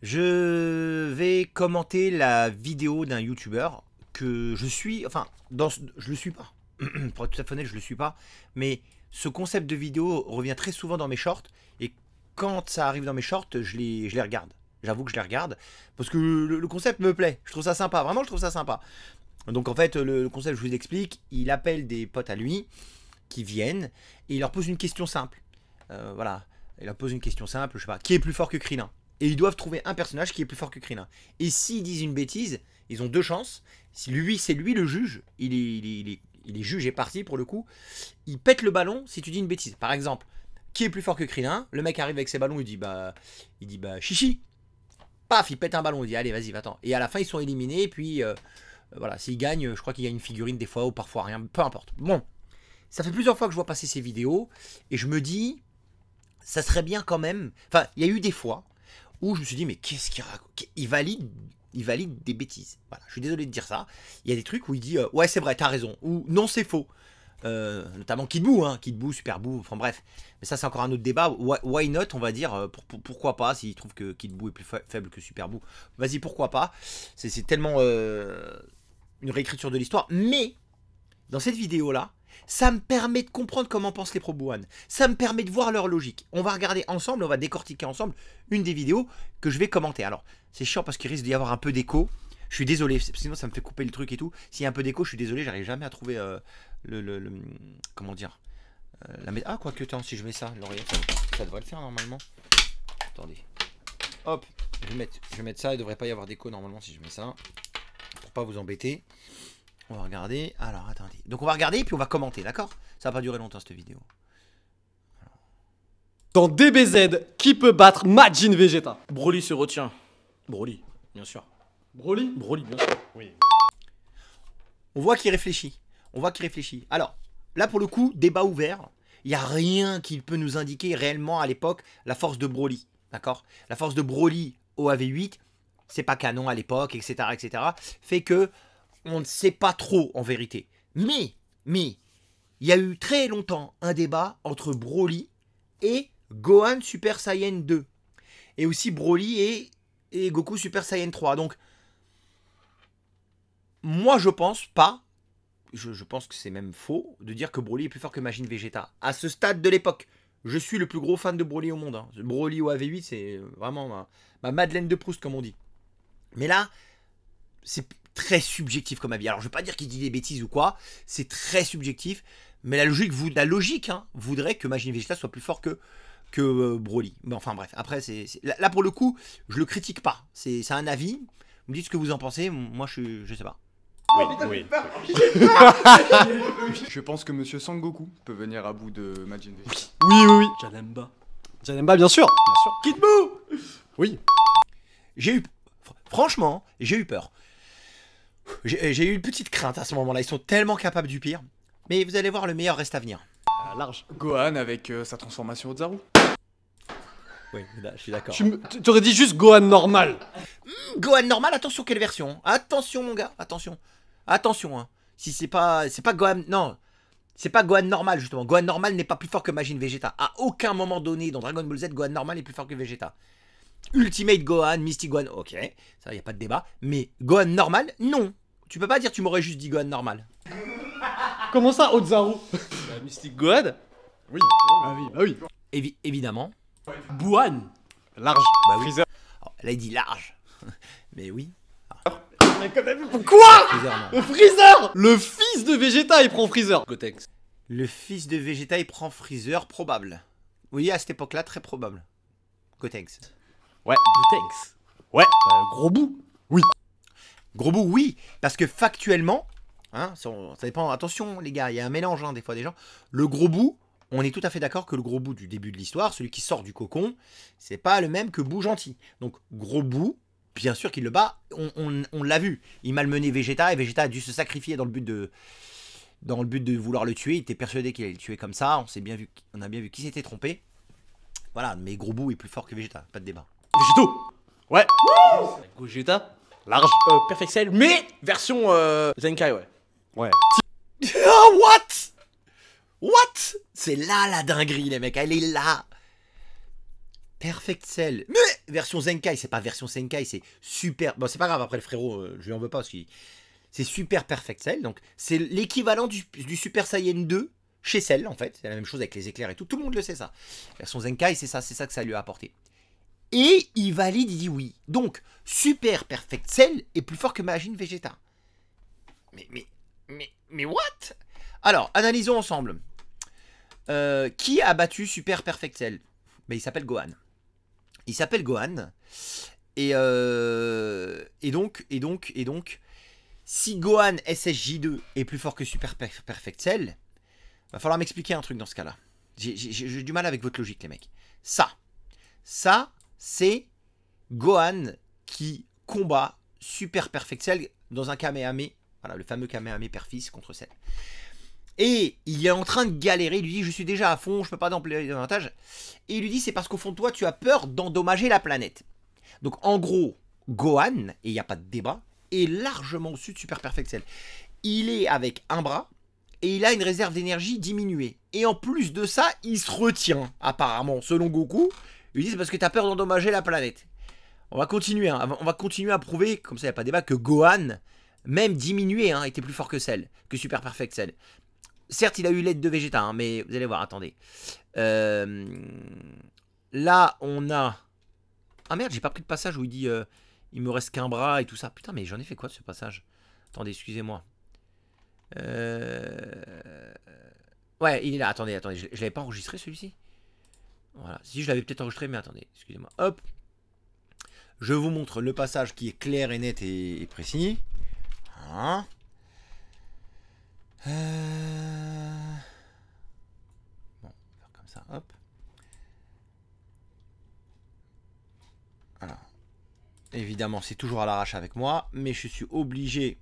Je vais commenter la vidéo d'un youtubeur que je suis, enfin, je le suis pas. Pour être tout à fait honnête, je le suis pas. Mais ce concept de vidéo revient très souvent dans mes shorts. Et quand ça arrive dans mes shorts, je les regarde. J'avoue que je les regarde. Parce que le concept me plaît. Je trouve ça sympa. Vraiment, je trouve ça sympa. Donc en fait, le concept, je vous explique. Il appelle des potes à lui qui viennent. Et il leur pose une question simple. Voilà. Il leur pose une question simple, je sais pas. Qui est plus fort que Krillin? Et ils doivent trouver un personnage qui est plus fort que Krillin. Et s'ils disent une bêtise, ils ont deux chances. Si lui, c'est lui le juge, il est juge et parti pour le coup. Il pète le ballon si tu dis une bêtise. Par exemple, qui est plus fort que Krillin? Le mec arrive avec ses ballons, il dit bah chichi. Paf, il pète un ballon, il dit allez vas-y va-t'en. Et à la fin ils sont éliminés. Et puis voilà, s'il gagne, je crois qu'il gagne une figurine des fois ou parfois rien, peu importe. Bon, ça fait plusieurs fois que je vois passer ces vidéos et je me dis, ça serait bien quand même. Enfin, il y a eu des fois où je me suis dit, mais qu'est-ce qu'il raconte? Il valide des bêtises. Voilà, je suis désolé de dire ça. Il y a des trucs où il dit, ouais, c'est vrai, t'as raison. Ou non, c'est faux. Notamment Kid Buu, hein, Kid Buu, Super Buu, enfin bref. Mais ça, c'est encore un autre débat. Why not, on va dire, pourquoi pas, s'il trouve que Kid Buu est plus faible que Super Buu. Vas-y, pourquoi pas. C'est tellement une réécriture de l'histoire. Mais, dans cette vidéo-là, ça me permet de comprendre comment pensent les pro-Bouhan. Ça me permet de voir leur logique. On va regarder ensemble, on va décortiquer ensemble une des vidéos que je vais commenter. Alors, c'est chiant parce qu'il risque d'y avoir un peu d'écho. Je suis désolé, sinon ça me fait couper le truc et tout. S'il y a un peu d'écho, je suis désolé, j'arrive jamais à trouver comment dire ah, quoique, attends, si je mets ça, l'oreillette, ça devrait le faire normalement. Attendez. Hop, je vais mettre ça, il devrait pas y avoir d'écho normalement si je mets ça. Pour pas vous embêter. On va regarder. Alors, attendez. Donc, on va regarder et puis on va commenter, d'accord? Ça va pas durer longtemps cette vidéo. Dans DBZ, qui peut battre Majin Vegeta? Broly se retient. Broly, bien sûr. Broly? Broly, bien sûr. Oui. On voit qu'il réfléchit. On voit qu'il réfléchit. Alors, là pour le coup, débat ouvert. Il n'y a rien qui peut nous indiquer réellement à l'époque la force de Broly. D'accord? La force de Broly au AV8, c'est pas canon à l'époque, etc., etc. Fait que on ne sait pas trop en vérité. Mais, il y a eu très longtemps un débat entre Broly et Gohan Super Saiyan 2. Et aussi Broly et Goku Super Saiyan 3. Donc, moi je pense pas, je pense que c'est même faux, de dire que Broly est plus fort que Majin Vegeta. À ce stade de l'époque, je suis le plus gros fan de Broly au monde. Hein. Broly au AV8, c'est vraiment ma Madeleine de Proust, comme on dit. Mais là, c'est très subjectif comme avis. Alors, je ne vais pas dire qu'il dit des bêtises ou quoi, c'est très subjectif, mais la logique hein, voudrait que Majin Vegeta soit plus fort que Broly. Mais enfin bref, après, là pour le coup, je le critique pas. C'est un avis. Vous me dites ce que vous en pensez, moi je sais pas. Oui, oui. Je pense que Monsieur Sangoku peut venir à bout de Majin Vegeta. Oui. Janemba. Janemba, bien sûr. Bien sûr. Kid Buu. Oui. Franchement, j'ai eu peur. J'ai eu une petite crainte à ce moment-là. Ils sont tellement capables du pire. Mais vous allez voir, le meilleur reste à venir. Large. Gohan avec sa transformation au Zaru. Oui, là, je suis d'accord. Tu aurais dit juste Gohan normal. Gohan normal, attention, quelle version? Attention, mon gars, attention. Attention, hein. Si c'est pas Gohan, non. C'est pas Gohan normal, justement. Gohan normal n'est pas plus fort que Majin Vegeta. À aucun moment donné dans Dragon Ball Z, Gohan normal est plus fort que Vegeta. Ultimate Gohan, Mystic Gohan, ok. Ça, y a pas de débat. Mais Gohan normal, non. Tu peux pas dire tu m'aurais juste dit Gohan normal. Comment ça, Ozaru? Mystic Gohan? Oui. Ah oui, bah oui. Évidemment. Bouhan. Large. Bah oui. Freezer. Alors, elle a dit large. Mais oui. Quoi? Freezer, non. Freezer. Le fils de Vegeta, il prend Freezer. Gotenks. Le fils de Vegeta, il prend Freezer, probable. Oui, à cette époque-là, très probable. Gotenks. Ouais. Gotenks. Ouais. Gros bout. Oui. Gros bout, oui. Parce que factuellement, hein, ça dépend. Attention, les gars, il y a un mélange, hein, des fois, des gens. Le gros bout, on est tout à fait d'accord que le gros bout du début de l'histoire, celui qui sort du cocon, c'est pas le même que Bou gentil. Donc, gros bout, bien sûr qu'il le bat, on l'a vu. Il malmenait Vegeta et Vegeta a dû se sacrifier dans le but de vouloir le tuer. Il était persuadé qu'il allait le tuer comme ça. On a bien vu qu'il s'était trompé. Voilà, mais gros bout est plus fort que Vegeta, pas de débat. Végéto. Ouais. Gogeta. Large. Perfect Cell, mais version Zenkai, ouais. Ouais. Oh, what? C'est là la dinguerie, les mecs. Elle est là. Perfect Cell. Mais version Zenkai, c'est pas version Senkai, c'est super. Bon, c'est pas grave, après le frérot, je lui en veux pas parce que c'est Super Perfect Cell. Donc, c'est l'équivalent du Super Saiyan 2 chez Cell, en fait. C'est la même chose avec les éclairs et tout. Tout le monde le sait, ça. Version Zenkai, c'est ça que ça lui a apporté. Et il valide, il dit oui. Donc, Super Perfect Cell est plus fort que Majin Vegeta. Mais what? Alors, analysons ensemble. Qui a battu Super Perfect Cell? Ben, il s'appelle Gohan. Il s'appelle Gohan. Et donc, si Gohan SSJ2 est plus fort que Super Perfect Cell, va falloir m'expliquer un truc dans ce cas-là. J'ai du mal avec votre logique, les mecs. Ça, c'est Gohan qui combat Super Perfect Cell dans un Kamehameha. Voilà, le fameux Kamehameha père-fils contre Cell. Et il est en train de galérer, il lui dit je suis déjà à fond, je peux pas d'employer davantage. Et il lui dit c'est parce qu'au fond de toi tu as peur d'endommager la planète. Donc en gros, Gohan, et il n'y a pas de débat, est largement au-dessus de Super Perfect Cell. Il est avec un bras et il a une réserve d'énergie diminuée. Et en plus de ça, il se retient apparemment, selon Goku. Il dit c'est parce que tu as peur d'endommager la planète. On va continuer, hein. On va continuer à prouver, comme ça il n'y a pas de débat, que Gohan, même diminué, hein, était plus fort que Cell, que Super Perfect Cell. Certes, il a eu l'aide de Vegeta, hein, mais vous allez voir, attendez. Là, on a... Ah merde, j'ai pas pris le passage où il dit il me reste qu'un bras et tout ça. Putain, mais j'en ai fait quoi de ce passage? Attendez, excusez-moi. Ouais, il est là. Attendez, je l'avais pas enregistré celui-ci. Voilà, si je l'avais peut-être enregistré, mais attendez, excusez-moi. Hop. Je vous montre le passage qui est clair et net et précis. Hein. Bon, on va faire comme ça, hop. Alors, évidemment, c'est toujours à l'arrache avec moi, mais je suis obligé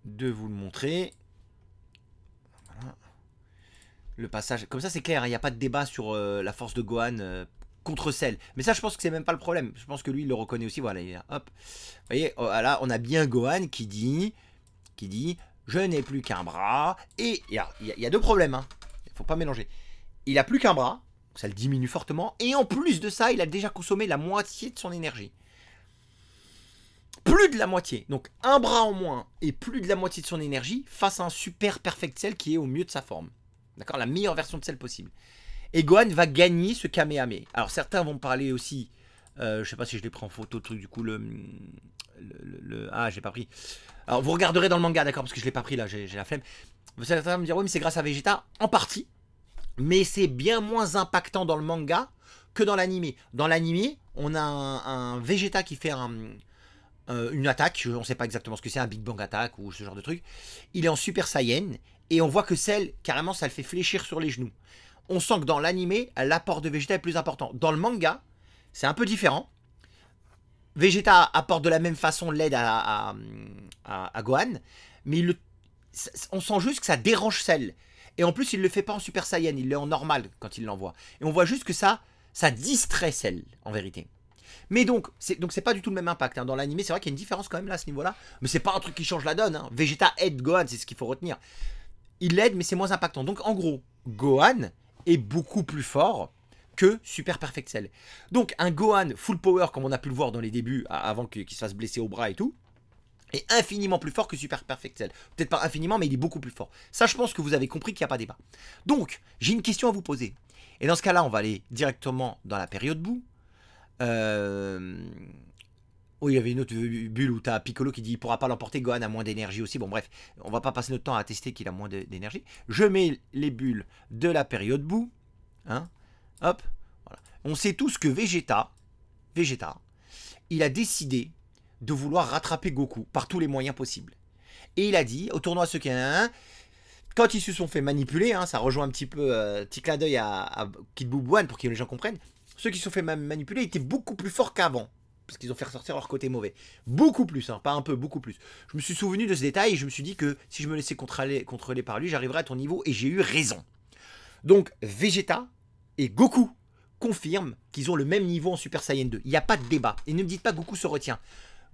de vous le montrer. Voilà. Le passage, comme ça c'est clair, il n'y a pas de débat sur la force de Gohan contre Cell. Mais ça, je pense que c'est même pas le problème. Je pense que lui, il le reconnaît aussi. Voilà, il est là, hop. Vous voyez, là, on a bien Gohan qui dit je n'ai plus qu'un bras. Et il y a deux problèmes. Hein. Il ne faut pas mélanger. Il a plus qu'un bras. Ça le diminue fortement. Et en plus de ça, il a déjà consommé la moitié de son énergie. Plus de la moitié. Donc un bras en moins et plus de la moitié de son énergie face à un Super Perfect Cell qui est au mieux de sa forme. D'accord, la meilleure version de Cell possible. Et Gohan va gagner ce Kamehameha. Alors certains vont parler aussi. Je sais pas si je l'ai pris en photo, le truc du coup ah, j'ai pas pris. Alors vous regarderez dans le manga, d'accord, parce que je l'ai pas pris là, j'ai la flemme. Certains vont me dire oui, mais c'est grâce à Vegeta, en partie. Mais c'est bien moins impactant dans le manga que dans l'animé. Dans l'animé, on a un Vegeta qui fait une attaque, on ne sait pas exactement ce que c'est, un Big Bang Attack ou ce genre de truc. Il est en Super Saiyan et on voit que Cell, carrément, ça le fait fléchir sur les genoux. On sent que dans l'animé, l'apport de Vegeta est plus important. Dans le manga, c'est un peu différent. Vegeta apporte de la même façon l'aide à Gohan, mais on sent juste que ça dérange Cell. Et en plus, il ne le fait pas en Super Saiyan, il l'est en normal quand il l'envoie. Et on voit juste que ça distrait Cell, en vérité. Mais donc c'est pas du tout le même impact. Hein. Dans l'animé, c'est vrai qu'il y a une différence quand même là, à ce niveau-là. Mais c'est pas un truc qui change la donne. Hein. Vegeta aide Gohan, c'est ce qu'il faut retenir. Il l'aide, mais c'est moins impactant. Donc en gros, Gohan est beaucoup plus fort que Super Perfect Cell. Donc un Gohan full power, comme on a pu le voir dans les débuts, avant qu'il se fasse blesser au bras et tout, est infiniment plus fort que Super Perfect Cell. Peut-être pas infiniment, mais il est beaucoup plus fort. Ça, je pense que vous avez compris qu'il n'y a pas débat. Donc, j'ai une question à vous poser. Et dans ce cas-là, on va aller directement dans la période boue. Oui, il y avait une autre bulle où tu as Piccolo qui dit il pourra pas l'emporter, Gohan a moins d'énergie aussi. Bon, bref, on va pas passer notre temps à tester qu'il a moins d'énergie. Je mets les bulles de la période boue. Hein, hop. Voilà. On sait tous que Vegeta, il a décidé de vouloir rattraper Goku par tous les moyens possibles. Et il a dit au tournoi Sekai, quand ils se sont fait manipuler, hein, ça rejoint un petit peu petit clin d'œil à Kid Buu Buan pour que les gens comprennent. Ceux qui se sont fait manipuler étaient beaucoup plus forts qu'avant. Parce qu'ils ont fait ressortir leur côté mauvais. Beaucoup plus, hein, pas un peu, beaucoup plus. Je me suis souvenu de ce détail et je me suis dit que si je me laissais contrôler par lui, j'arriverais à ton niveau et j'ai eu raison. Donc Vegeta et Goku confirment qu'ils ont le même niveau en Super Saiyan 2. Il n'y a pas de débat. Et ne me dites pas Goku se retient.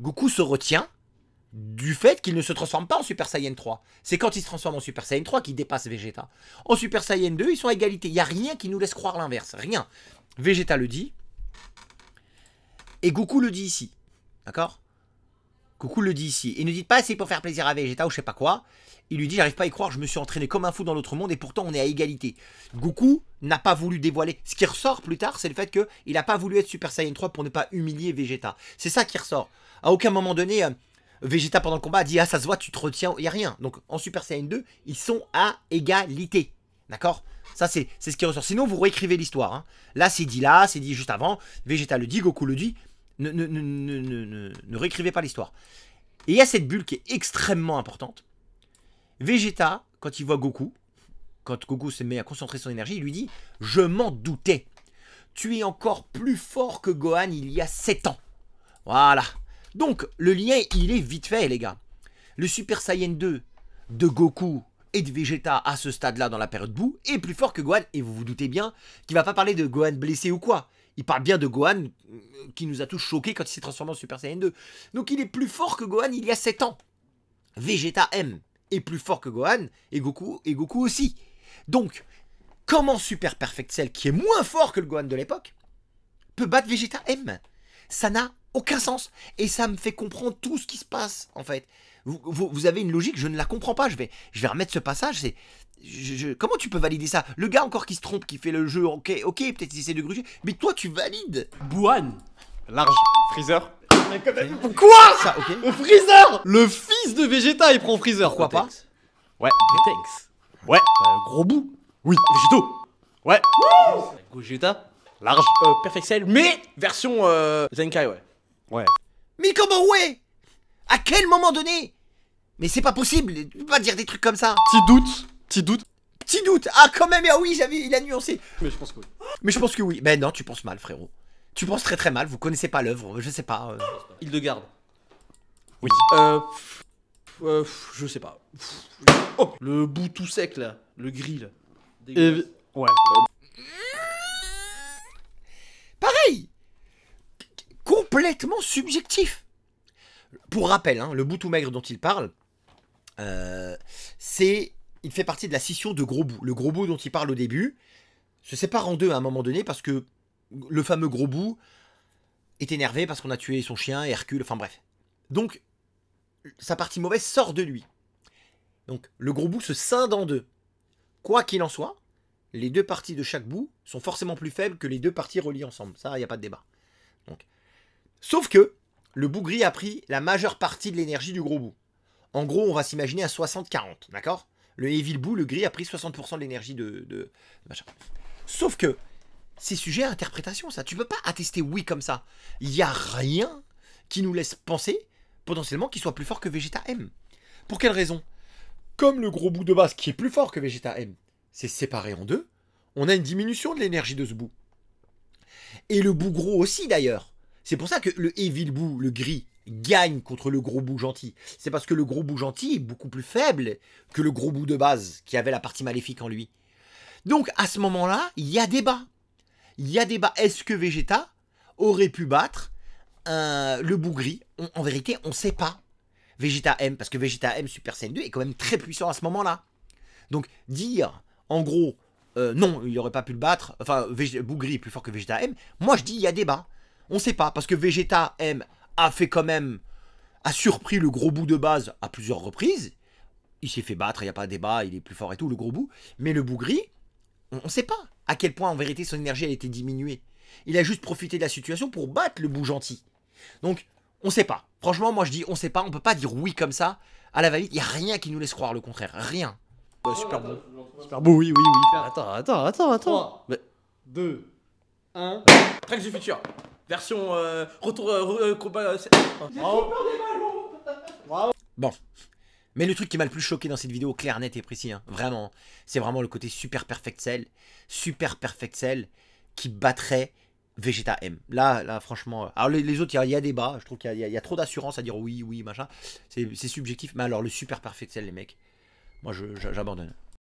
Goku se retient du fait qu'il ne se transforme pas en Super Saiyan 3. C'est quand il se transforme en Super Saiyan 3 qu'il dépasse Vegeta. En Super Saiyan 2, ils sont à égalité. Il n'y a rien qui nous laisse croire l'inverse. Rien. Vegeta le dit. Et Goku le dit ici. D'accord? Goku le dit ici. Et ne dites pas c'est pour faire plaisir à Vegeta ou je sais pas quoi. Il lui dit j'arrive pas à y croire, je me suis entraîné comme un fou dans l'autre monde et pourtant on est à égalité. Goku n'a pas voulu dévoiler. Ce qui ressort plus tard, c'est le fait qu'il n'a pas voulu être Super Saiyan 3 pour ne pas humilier Vegeta. C'est ça qui ressort. À aucun moment donné, Vegeta pendant le combat a dit ah ça se voit, tu te retiens, il n'y a rien. Donc en Super Saiyan 2, ils sont à égalité. D'accord? Ça c'est ce qui ressort. Sinon vous réécrivez l'histoire. Hein. Là c'est dit juste avant. Vegeta le dit, Goku le dit. Ne réécrivez pas l'histoire. Et il y a cette bulle qui est extrêmement importante. Vegeta, quand il voit Goku, quand Goku se met à concentrer son énergie, il lui dit « Je m'en doutais. Tu es encore plus fort que Gohan il y a 7 ans. » Voilà. Donc, le lien, il est vite fait, les gars. Le Super Saiyan 2 de Goku et de Vegeta à ce stade-là dans la période boue est plus fort que Gohan. Et vous vous doutez bien qu'il va pas parler de Gohan blessé ou quoi. Il parle bien de Gohan qui nous a tous choqués quand il s'est transformé en Super Saiyan 2. Donc, il est plus fort que Gohan il y a 7 ans. Vegeta M est plus fort que Gohan et Goku aussi. Donc, comment Super Perfect Cell, qui est moins fort que le Gohan de l'époque, peut battre Vegeta M? Ça n'a aucun sens. Et ça me fait comprendre tout ce qui se passe, en fait. Vous avez une logique, je ne la comprends pas. Je vais remettre ce passage. Comment tu peux valider ça? Le gars encore qui se trompe, qui fait le jeu, ok, peut-être qu'il essaie de gruger, mais toi tu valides. Buan. Large. Freezer. Quoi? Ça, ok. Freezer. Le fils de Vegeta, il prend Freezer. Pourquoi pas? Ouais. Tanks. Ouais. Gros bout. Oui. Végétaux. Ouais. Gogeta. Large. Perfect Cell, mais version Zenkai, ouais. Ouais. Mais comment ouais? À quel moment donné? Mais c'est pas possible, tu peux pas dire des trucs comme ça. Petit doute. Petit doute. Petit doute. Ah quand même, ah oui, il a nuancé. Mais je pense que oui. Mais je pense que oui. Ben non, tu penses mal, frérot. Tu penses très très mal, vous connaissez pas l'œuvre, je sais pas. Hildegarde. Oui. Je sais pas. Oh, le bout tout sec là, le gris là. Ouais. Pareil. Complètement subjectif. Pour rappel, hein, le bout tout maigre dont il parle, il fait partie de la scission de Gros Bout. Le Gros Bout dont il parle au début se sépare en deux à un moment donné parce que le fameux Gros Bout est énervé parce qu'on a tué son chien, Hercule, enfin bref. Donc, sa partie mauvaise sort de lui. Donc, le Gros Bout se scinde en deux. Quoi qu'il en soit, les deux parties de chaque bout sont forcément plus faibles que les deux parties reliées ensemble. Ça, il n'y a pas de débat. Donc, sauf que le bout gris a pris la majeure partie de l'énergie du Gros Bout. En gros, on va s'imaginer à 60-40, d'accord? Le Evil Bout, le gris, a pris 60% de l'énergie de machin. Sauf que c'est sujet à interprétation, ça. Tu peux pas attester oui comme ça. Il n'y a rien qui nous laisse penser potentiellement qu'il soit plus fort que Vegeta M. Pour quelle raison? Comme le Gros Bout de base, qui est plus fort que Vegeta M, c'est séparé en deux, on a une diminution de l'énergie de ce bout. Et le bout gros aussi, d'ailleurs. C'est pour ça que le Evil Bout, le gris, gagne contre le Gros Bout gentil. C'est parce que le Gros Bout gentil est beaucoup plus faible que le Gros Bout de base, qui avait la partie maléfique en lui. Donc, à ce moment-là, il y a débat. Il y a débat. Est-ce que Vegeta aurait pu battre le bout gris? En vérité, on ne sait pas. Vegeta M, parce que Vegeta M Super Saiyan 2 est quand même très puissant à ce moment-là. Donc, dire, en gros, non, il n'aurait pas pu le battre, enfin, bout gris est plus fort que Vegeta M, moi je dis, il y a débat. On ne sait pas, parce que Vegeta M a fait quand même, a surpris le Gros Bout de base à plusieurs reprises. Il s'est fait battre, il n'y a pas de débat, il est plus fort et tout, le Gros Bout. Mais le bout gris, on ne sait pas à quel point en vérité son énergie a été diminuée. Il a juste profité de la situation pour battre le bout gentil. Donc, on ne sait pas. Franchement, moi je dis on ne sait pas, on ne peut pas dire oui comme ça, à la va-vite. Il n'y a rien qui nous laisse croire le contraire, rien. Super bon. Super beau, oui. Attends. 3, 2, 1. Tracks du futur. Version retour combat. Bon. Mais le truc qui m'a le plus choqué dans cette vidéo, clair, net et précis, hein, vraiment, c'est vraiment le côté Super Perfect Cell. Super Perfect Cell qui battrait Vegeta M. Là franchement... Alors les autres, il y a débat. Je trouve qu'il y a trop d'assurance à dire oui, machin. C'est subjectif. Mais alors le Super Perfect Cell, les mecs, moi j'abandonne.